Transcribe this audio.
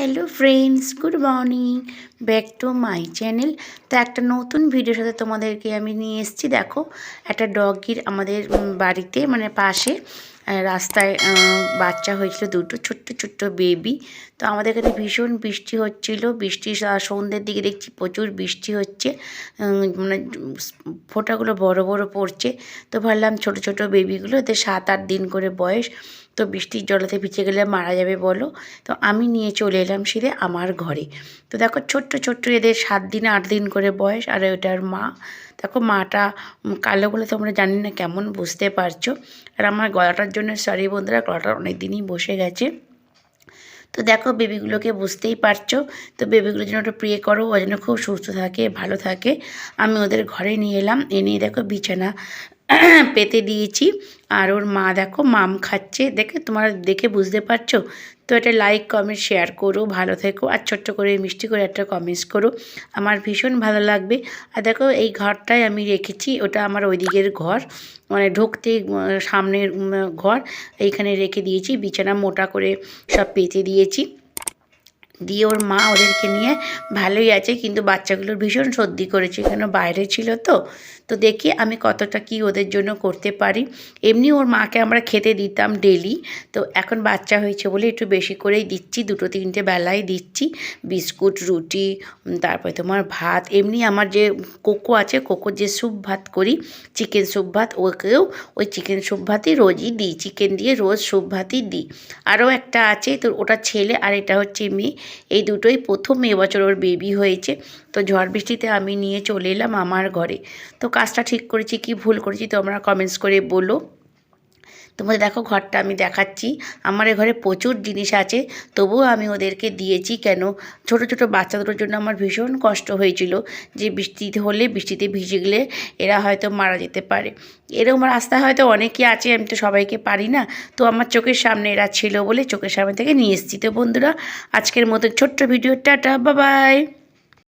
Hello friends, good morning, back to my channel. তো একটা নতুন ভিডিওর সাথে তোমাদেরকে আমি নিয়ে এসেছি। দেখো, একটা ডগির আমাদের বাড়িতে মানে পাশে রাস্তায় বাচ্চা হয়েছিল, দুটো ছোট্ট ছোট্ট বেবি। তো আমাদের এখানে ভীষণ বৃষ্টি হচ্ছিল, বৃষ্টি সন্ধ্যের দিকে দেখছি প্রচুর বৃষ্টি হচ্ছে, মানে ফোঁটাগুলো বড় বড় পড়ছে। তো ভাবলাম ছোট ছোট বেবিগুলো, এদের 7-8 দিন করে বয়স, তো বৃষ্টির জলেতে ভিজে গেলে মারা যাবে বলো। তো আমি নিয়ে চলে এলাম সিধে আমার ঘরে। তো দেখো ছোট্ট ছোট্ট এদের 7 দিন 8 দিন করে বয়স, আর ওটার মা। দেখো মাটা কালো বলে তোমরা জানি না কেমন বুঝতে পারছো। আর আমার গলাটার জন্য সরি বন্ধুরা, গলাটা অনেক দিনই বসে গেছে। তো দেখো বেবিগুলোকে বুঝতেই পারছো। তো বেবিগুলোর জন্য একটু প্রে করো, ও যেন খুব সুস্থ থাকে, ভালো থাকে। আমি ওদের ঘরে নিয়ে এলাম, এনে দেখো বিছানা পেতে দিয়েছি। আর ওর মা দেখো মাম খাচ্ছে, তোমরা দেখে বুঝতে পারছো। তো এটা লাইক কমেন্ট শেয়ার করো, ভালো থেকো, আর ছোট্ট করে মিষ্টি করে একটা কমেন্টস করো, আমার ভীষণ ভালো লাগবে। আর দেখো এই ঘরটায় আমি রেখেছি, ওটা আমার ওই দিকের ঘর, মানে ঢুকতে সামনের ঘর, এইখানে রেখে দিয়েছি। বিছানা মোটা করে সব পেতে দিয়েছি, দিয়ে ওর মা ওদেরকে নিয়ে ভালোই আছে। কিন্তু বাচ্চাগুলোর ভীষণ সর্দি করেছে, কেন বাইরে ছিল। তো দেখি আমি কতটা কি ওদের জন্য করতে পারি। এমনি ওর মাকে আমরা খেতে দিতাম ডেলি, তো এখন বাচ্চা হয়েছে বলে একটু বেশি করেই দিচ্ছি, 2-3টে বেলায় দিচ্ছি বিস্কুট, রুটি, তারপরে তোমার ভাত। এমনি আমার যে কোকো আছে, কোকোর যে স্যুপ ভাত করি, চিকেন স্যুপ ভাত, ওকেও ওই চিকেন স্যুপ ভাতই রোজই দিই, চিকেন দিয়ে রোজ স্যুপ ভাতই দিই। আরও একটা আছে, তো ওটা ছেলে আর এটা হচ্ছে মেয়ে। এই দুটোই প্রথম এবছর ওর বেবি হয়েছে। তো ঝড় বৃষ্টিতে আমি নিয়ে চলে এলাম আমার ঘরে। তো কাজটা ঠিক করেছি কি ভুল করেছি তোমরা কমেন্টস করে বলো। তোমাদের দেখো ঘরটা আমি দেখাচ্ছি। আমার এ ঘরে প্রচুর জিনিস আছে, তবুও আমি ওদেরকে দিয়েছি। কেন, ছোট ছোট বাচ্চা দুটোর জন্য আমার ভীষণ কষ্ট হয়েছিল, যে বৃষ্টিতে হলে, বৃষ্টিতে ভিজে গেলে এরা হয়তো মারা যেতে পারে। এরকম রাস্তায় হয়তো অনেকে আছে, আমি তো সবাইকে পারি না। তো আমার চোখের সামনে এরা ছিল বলে চোখের সামনে থেকে নিয়ে এসেছি। তো বন্ধুরা, আজকের মতো ছোট্ট ভিডিও, টাটা, বাই বাই।